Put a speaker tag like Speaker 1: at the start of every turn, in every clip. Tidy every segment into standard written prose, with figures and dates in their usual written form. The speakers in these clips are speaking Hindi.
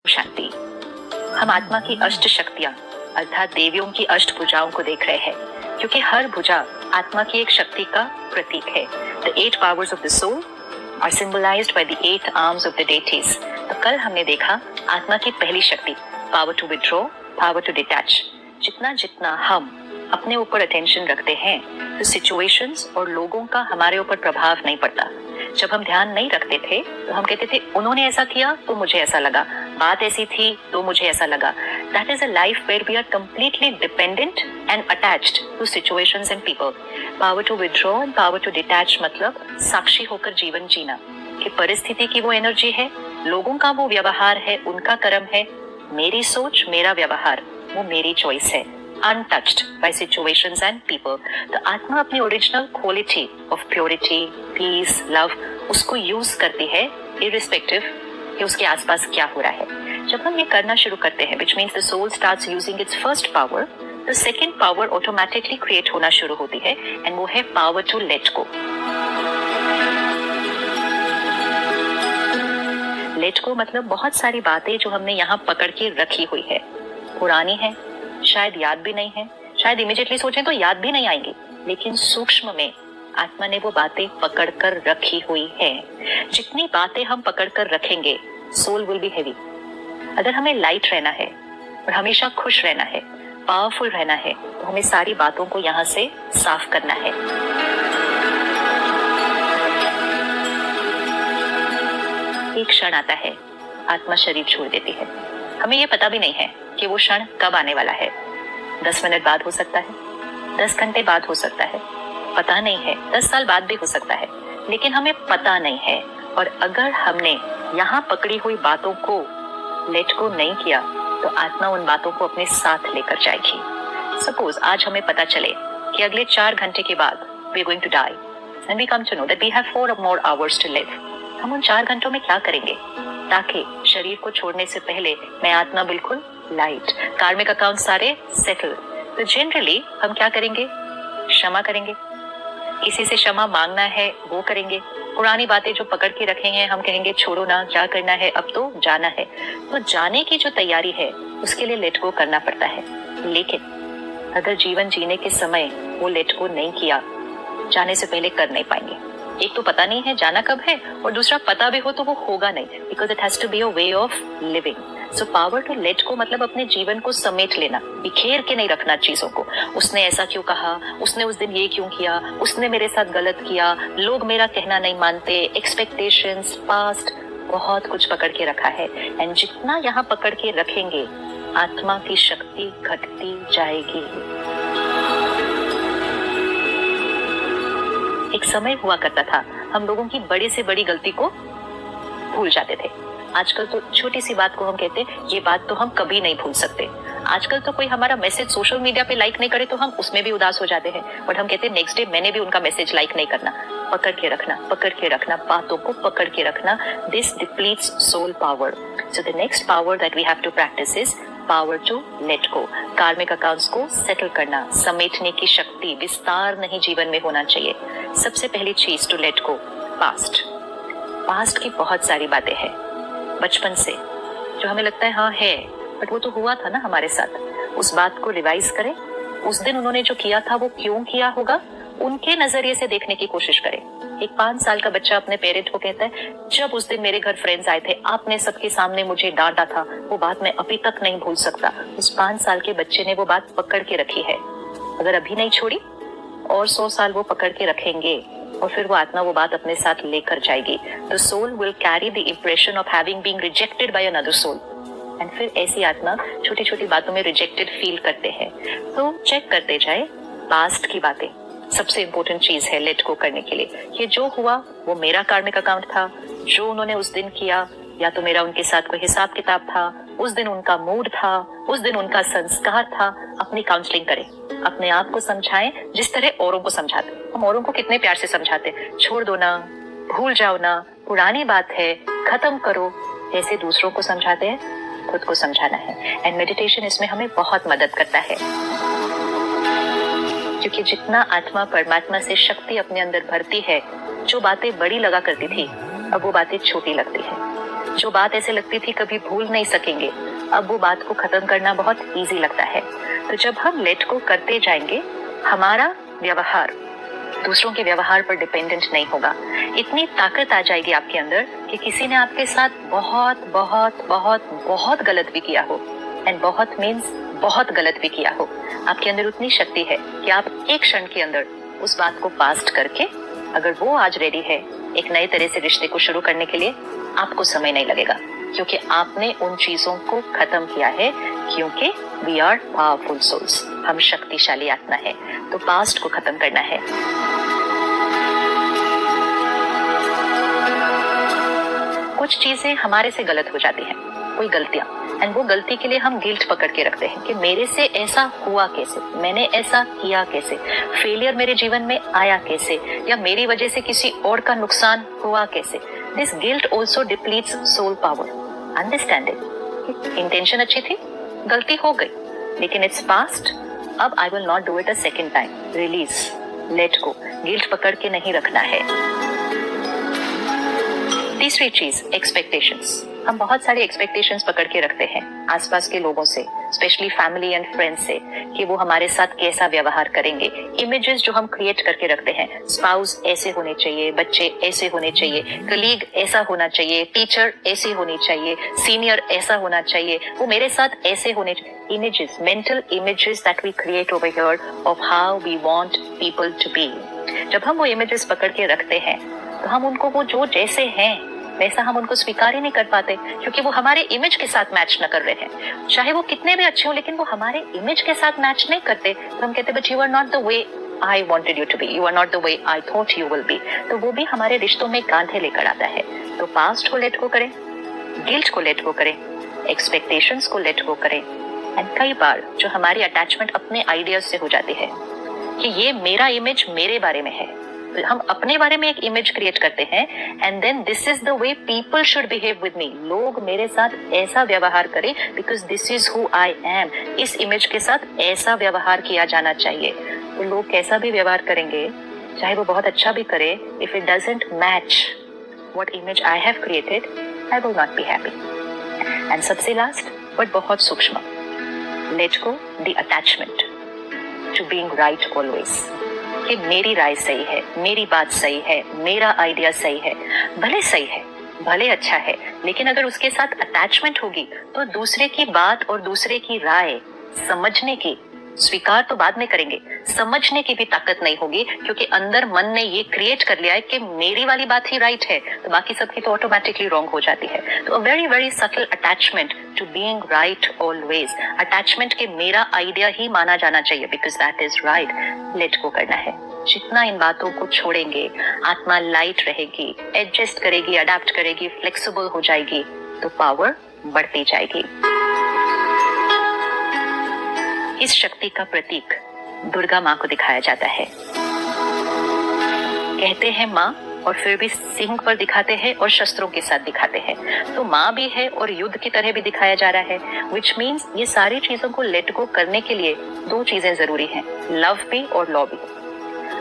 Speaker 1: शांति। हम आत्मा की अष्ट शक्तियां अर्थात देवियों की अष्ट भुजाओं को देख रहे हैं, क्योंकि हर भुजा आत्मा की एक शक्ति का प्रतीक है। The 8 powers of the soul are symbolized by the 8 arms of the deities। तो कल हमने देखा आत्मा की पहली शक्ति power to withdraw, power to detach. जितना जितना हम अपने ऊपर अटेंशन रखते हैं तो सिचुएशंस और लोगों का हमारे ऊपर प्रभाव नहीं पड़ता। जब हम ध्यान नहीं रखते थे तो हम कहते थे उन्होंने ऐसा किया तो मुझे ऐसा लगा, बात ऐसी थी तो मुझे ऐसा लगा। That is a life where we are completely dependent and attached to situations and people. Power to withdraw and power to detach मतलब साक्षी होकर जीवन जीना कि परिस्थिति की वो एनर्जी है, लोगों का वो व्यवहार है, उनका कर्म है, मेरी सोच मेरा व्यवहार वो मेरी चॉइस है, untouched by situations and people। तो आत्मा अपनी original quality of purity, peace, love उसको यूज करती है irrespective कि उसके आसपास क्या हो रहा है। जब हम ये करना शुरू करते हैं which means the soul starts using its first power, the second power automatically create होना शुरू होती है and वो है power to let go। let go मतलब बहुत सारी बातें जो हमने यहाँ पकड़ के रखी हुई है, पुरानी है, शायद याद भी नहीं है, शायद इमीडिएटली सोचें तो याद भी नहीं आएंगी, लेकिन सूक्ष्म में आत्मा ने वो बातें पकड़ कर रखी हुई है। जितनी बातें हम पकड़ कर रखेंगे सोल विल बी हेवी। अगर हमें लाइट रहना है और हमेशा खुश रहना है, पावरफुल रहना है, तो हमें सारी बातों को यहाँ से साफ करना है। एक क्षण आता है, आत्मा शरीर छोड़ देती है। हमें ये पता भी नहीं है कि वो क्षण कब आने वाला है। 10 मिनट बाद हो सकता है, 10 घंटे बाद हो सकता है, पता नहीं है, 10 साल बाद भी हो सकता है, लेकिन हमें पता नहीं है। और अगर हमने यहाँ पकड़ी हुई बातों को लेट गो नहीं किया तो आत्मा उन बातों को अपने साथ लेकर जाएगी। सपोज आज हमें पता चले कि अगले 4 घंटे के बाद we are going to die and we come to know that we have 4 more hours to live। हम उन 4 घंटों में क्या करेंगे ताकि शरीर को छोड़ने से पहले मैं आत्मा बिल्कुल लाइट, कार्मिक अकाउंट सारे सेटल। तो जनरली हम क्या करेंगे? क्षमा करेंगे, किसी से क्षमा मांगना है वो करेंगे, पुरानी बातें जो पकड़ के रखे हैं हम कहेंगे छोड़ो ना, क्या करना है, अब तो जाना है। तो जाने की जो तैयारी है उसके लिए लेट गो करना पड़ता है। लेकिन अगर जीवन जीने के समय वो लेट गो नहीं किया, जाने से पहले कर नहीं पाएंगे। एक तो पता नहीं है जाना कब है, और दूसरा पता भी हो तो वो होगा नहीं, because it has to be a way of living. So power to let go मतलब अपने जीवन को समेट लेना, बिखेर के नहीं रखना चीजों को। उसने ऐसा क्यों कहा, उसने उस दिन ये क्यों किया, उसने मेरे साथ गलत किया, लोग मेरा कहना नहीं मानते, एक्सपेक्टेशंस, पास्ट, बहुत कुछ पकड़ के रखा है। एंड जितना यहाँ पकड़ के रखेंगे आत्मा की शक्ति घटती जाएगी। एक समय हुआ करता था हम लोगों की बड़ी से बड़ी गलती को भूल जाते थे। आजकल तो छोटी सी बात को हम कहते ये बात तो हम कभी नहीं भूल सकते। आजकल तो कोई हमारा मैसेज सोशल मीडिया पे लाइक नहीं करे तो हम उसमें भी उदास हो जाते हैं, बट हम कहते हैं नेक्स्ट डे मैंने भी उनका मैसेज लाइक नहीं करना। पकड़ के रखना, पकड़ के रखना, बातों को पकड़ के रखना। This depletes soul power. So the next power that we have to practise is power to let go. Karmic accounts को सेटल करना, समेटने की शक्ति, विस्तार नहीं जीवन में होना चाहिए। सबसे पहली चीज to let go past. Past की बहुत सारी बातें हैं बचपन से जो हमें लगता है हाँ है, बट वो तो हुआ था ना हमारे साथ। उस बात को रिवाइज करें, उस दिन उन्होंने जो किया था वो क्यों किया होगा, उनके नजरिए से देखने की कोशिश करें। एक 5 साल का बच्चा अपने पेरेंट को कहता है जब उस दिन मेरे घर फ्रेंड्स आए थे, आपने सबके सामने मुझे डांटा था, वो बात मैं अभी तक नहीं भूल सकता। उस 5 साल के बच्चे ने वो बात पकड़ के रखी है। अगर अभी नहीं छोड़ी और 100 साल वो पकड़ के रखेंगे और फिर वो आत्मा वो बात अपने साथ लेकर जाएगी। The soul will carry the impression of having been rejected by another soul. And फिर ऐसी आत्मा छोटी छोटी बातों में रिजेक्टेड फील करते हैं। तो चेक करते जाए पास्ट की बातें। सबसे इंपॉर्टेंट चीज है लेट गो करने के लिए। ये जो हुआ वो मेरा कार्मिक अकाउंट था, जो उन्होंने उस दिन किया या तो मेरा उनके साथ कोई हिसाब किताब था, उस दिन उनका मूड था, उस दिन उनका संस्कार था। अपनी काउंसलिंग करें, अपने आप को समझाएं जिस तरह औरों को समझाते। हम औरों को कितने प्यार से समझाते, छोड़ दो ना, भूल जाओ ना, पुरानी बात है, खत्म करो। जैसे दूसरों को समझाते हैं खुद को समझाना है। एंड मेडिटेशन इसमें हमें बहुत मदद करता है, क्योंकि जितना आत्मा परमात्मा से शक्ति अपने अंदर भरती है, जो बातें बड़ी लगा करती थी अब वो बातें छोटी लगती है। जो बात ऐसे लगती थी कभी भूल नहीं सकेंगे, अब वो बात को खत्म करना बहुत इजी लगता है। तो जब हम लेट गो करते जाएंगे, हमारा व्यवहार दूसरों के व्यवहार पर डिपेंडेंट नहीं होगा। इतनी ताकत आ जाएगी आपके अंदर कि किसी ने आपके साथ बहुत बहुत बहुत बहुत गलत भी किया हो, एंड बहुत मीन्स बहुत गलत भी किया हो, आपके अंदर उतनी शक्ति है कि आप एक क्षण के अंदर उस बात को पास्ट करके, अगर वो आज रेडी है एक नए तरह से रिश्ते को शुरू करने के लिए, आपको समय नहीं लगेगा, क्योंकि आपने उन चीजों को खत्म किया है। क्योंकि वी आर पावरफुल सोल्स, हम शक्तिशाली आत्मा है। तो पास्ट को खत्म करना है। कुछ चीजें हमारे से गलत हो जाती हैं, कोई गलतियां, एंड वो गलती के लिए हम गिल्ट पकड़ के रखते हैं कि मेरे से ऐसा हुआ कैसे, मैंने ऐसा किया कैसे, फेलियर मेरे जीवन में आया कैसे, या मेरी वजह से किसी और का नुकसान हुआ कैसे। This guilt also depletes soul power. Understanding, intention अच्छी थी, गलती हो गई, लेकिन इट्स पास्ट, अब I will not do it a second time. Release, let go, guilt पकड़ के नहीं रखना है। तीसरी चीज, एक्सपेक्टेशंस। हम बहुत सारे एक्सपेक्टेशंस पकड़ के रखते हैं आसपास के लोगों से, स्पेशली फैमिली एंड फ्रेंड्स से, कि वो हमारे साथ कैसा व्यवहार करेंगे। इमेजेस जो हम क्रिएट करके रखते हैं, स्पाउस ऐसे होने चाहिए, बच्चे ऐसे होने चाहिए, कलीग ऐसा होना चाहिए, टीचर ऐसी होनी चाहिए, सीनियर ऐसा होना चाहिए, वो मेरे साथ ऐसे होने चाहिए। Images, mental images that we create over here of how we want people to be. जब हम वो images पकड़ के रखते हैं, तो हम उनको वो जो जैसे हैं वैसा हम उनको स्वीकार ही नहीं कर पाते, क्योंकि वो हमारे इमेज के साथ मैच न कर रहे हैं। चाहे वो कितने भी अच्छे हो, लेकिन वो हमारे इमेज के साथ मैच नहीं करते, तो हम कहते but you are not the way I wanted you to be, you are not the way I thought you will be। तो वो भी हमारे रिश्तों में गांठे लेकर आता है। तो पास्ट को लेट गो करें, गिल्ट को लेट गो करें, एक्सपेक्टेशंस को लेट गो करें। एंड कई बार जो हमारी अटैचमेंट अपने आइडियाज से हो जाती है कि ये मेरा इमेज मेरे बारे में है, हम अपने बारे में एक इमेज क्रिएट करते हैं, and then this is the way people should behave with me. लोग मेरे साथ ऐसा व्यवहार करें because this is who I am. इस इमेज के साथ ऐसा व्यवहार किया जाना चाहिए। तो लोग कैसा भी व्यवहार करेंगे, चाहे वो बहुत अच्छा भी करे, if it doesn't match what image I have created, I will not be happy. एंड सबसे लास्ट बट बहुत सूक्ष्म, let go the attachment to being right always, कि मेरी राय सही है, मेरी बात सही है, मेरा आइडिया सही है। भले सही है, भले अच्छा है, लेकिन अगर उसके साथ अटैचमेंट होगी तो दूसरे की बात और दूसरे की राय समझने की, स्वीकार तो बाद में करेंगे, समझने की भी ताकत नहीं होगी, क्योंकि अंदर मन ने ये क्रिएट कर लिया है कि मेरी वाली बात ही राइट है, तो बाकी सबकी तो ऑटोमेटिकली रॉन्ग हो जाती है। तो very very subtle attachment to being right always, attachment के मेरा आइडिया ही माना जाना चाहिए because that is right. Let go करना है। जितना इन बातों को छोड़ेंगे, आत्मा लाइट रहेगी, एडजस्ट करेगी, अडेप्ट करेगी, फ्लेक्सिबल हो जाएगी, तो पावर बढ़ती जाएगी। इस शक्ति का प्रतीक दुर्गा माँ को दिखाया जाता है। कहते हैं माँ, और फिर भी सिंह पर दिखाते हैं और शस्त्रों के साथ दिखाते हैं। तो माँ भी है और युद्ध की तरह भी दिखाया जा रहा है, विच मीन्स ये सारी चीजों को लेट गो करने के लिए दो चीजें जरूरी हैं, लव भी और लॉ भी।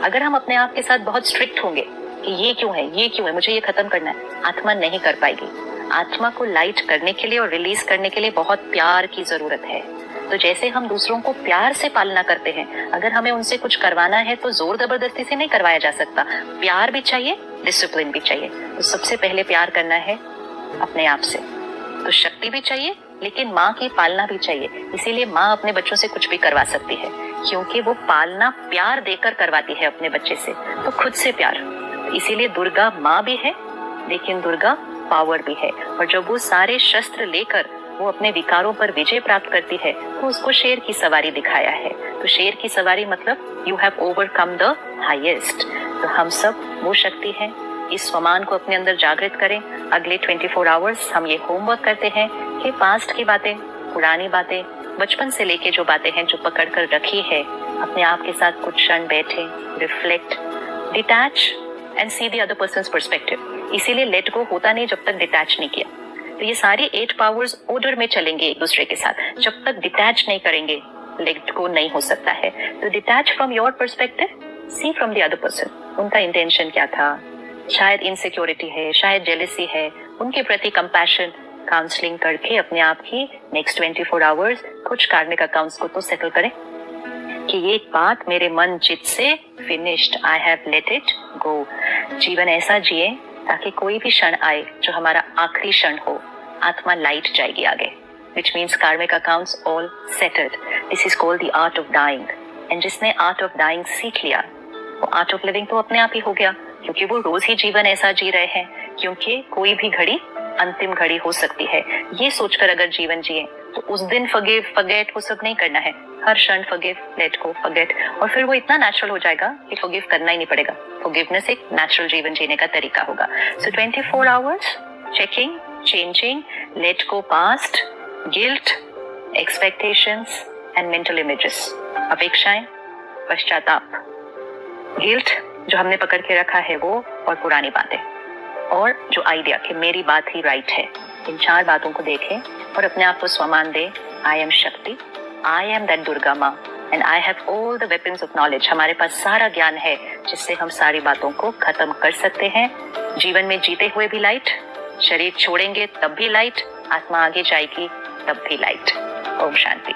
Speaker 1: अगर हम अपने आप के साथ बहुत स्ट्रिक्ट होंगे कि ये क्यों है, ये क्यों है, मुझे ये खत्म करना है, आत्मा नहीं कर पाएगी। आत्मा को लाइट करने के लिए और रिलीज करने के लिए बहुत प्यार की जरूरत है। तो जैसे हम दूसरों को प्यार से पालना करते हैं, अगर हमें उनसे कुछ करवाना है तो जोर जबरदस्ती से नहीं करवाया जा सकता। प्यार भी चाहिए, डिसिप्लिन भी चाहिए। तो सबसे पहले प्यार करना है अपने आप से। तो शक्ति भी चाहिए, लेकिन माँ की पालना भी चाहिए। इसीलिए माँ अपने बच्चों से कुछ भी करवा सकती है, क्योंकि वो पालना प्यार देकर करवाती है अपने बच्चे से, तो खुद से प्यार। इसीलिए दुर्गा माँ भी है, लेकिन दुर्गा पावर भी है। और जब वो सारे शस्त्र लेकर वो अपने विकारों पर विजय प्राप्त करती है, तो उसको शेर की सवारी दिखाया है। तो शेर की सवारी मतलब you have overcome the highest. तो हम सब वो शक्ति हैं। इस स्वमान को अपने अंदर जागृत करें। अगले 24 आवर्स हम ये होमवर्क करते हैं कि पास्ट की बातें, पुरानी बातें, बचपन से लेके जो बातें हैं जो पकड़ कर रखी है, अपने आप के साथ कुछ क्षण बैठे, reflect, detach and see the other persons perspective. इसीलिए लेट गो होता नहीं जब तक डिटैच नहीं किया। तो ये सारी 8 पावर्स ऑर्डर में चलेंगे एक दूसरे के साथ। जब तक डिटैच नहीं करेंगे, लेट गो नहीं हो सकता है। तो detach from your perspective, see from the other person, उनका इंटेंशन क्या था। शायद इनसिक्योरिटी है, शायद जेलसी है, उनके प्रति कंपैशन, काउंसलिंग करके अपने आप ही नेक्स्ट 24 आवर्स कुछ कार्मिक अकाउंट्स को तो सेटल करें कि ये बात मेरे मन चित से finished, I have let it go. जीवन ऐसा जिए ताकि कोई भी क्षण आए जो हमारा आखिरी क्षण हो, आत्मा लाइट जाएगी आगे, which means karmic accounts all settled. This is called the art of dying. And जिसने art of dying सीख लिया, वो art of living तो अपने आप ही हो गया, क्योंकि वो रोज ही जीवन ऐसा जी रहे हैं, क्योंकि कोई भी घड़ी अंतिम घड़ी हो सकती है। ये सोचकर अगर जीवन जिए तो उस दिन forgive, forget वो सब नहीं करना है। हर क्षण forgive, let go, forget, और फिर वो इतना नेचुरल हो जाएगा कि forgive करना ही नहीं पड़ेगा। Forgiveness एक नेचुरल जीवन जीने का तरीका होगा। So 24 hours checking, changing, let go past, guilt, expectations and mental images. अपेक्षाएं, पश्चाताप, गिल्ट जो हमने पकड़ के रखा है वो, और पुरानी बातें, और जो आइडिया कि मेरी बात ही राइट है। इन 4 बातों को देखें और अपने आप को स्वमान दे। आई एम शक्ति, आई एम दैट दुर्गा माँ, and I have all the weapons of knowledge. हमारे पास सारा ज्ञान है जिससे हम सारी बातों को खत्म कर सकते हैं। जीवन में जीते हुए भी लाइट, शरीर छोड़ेंगे तब भी लाइट, आत्मा आगे जाएगी तब भी लाइट। ओम शांति।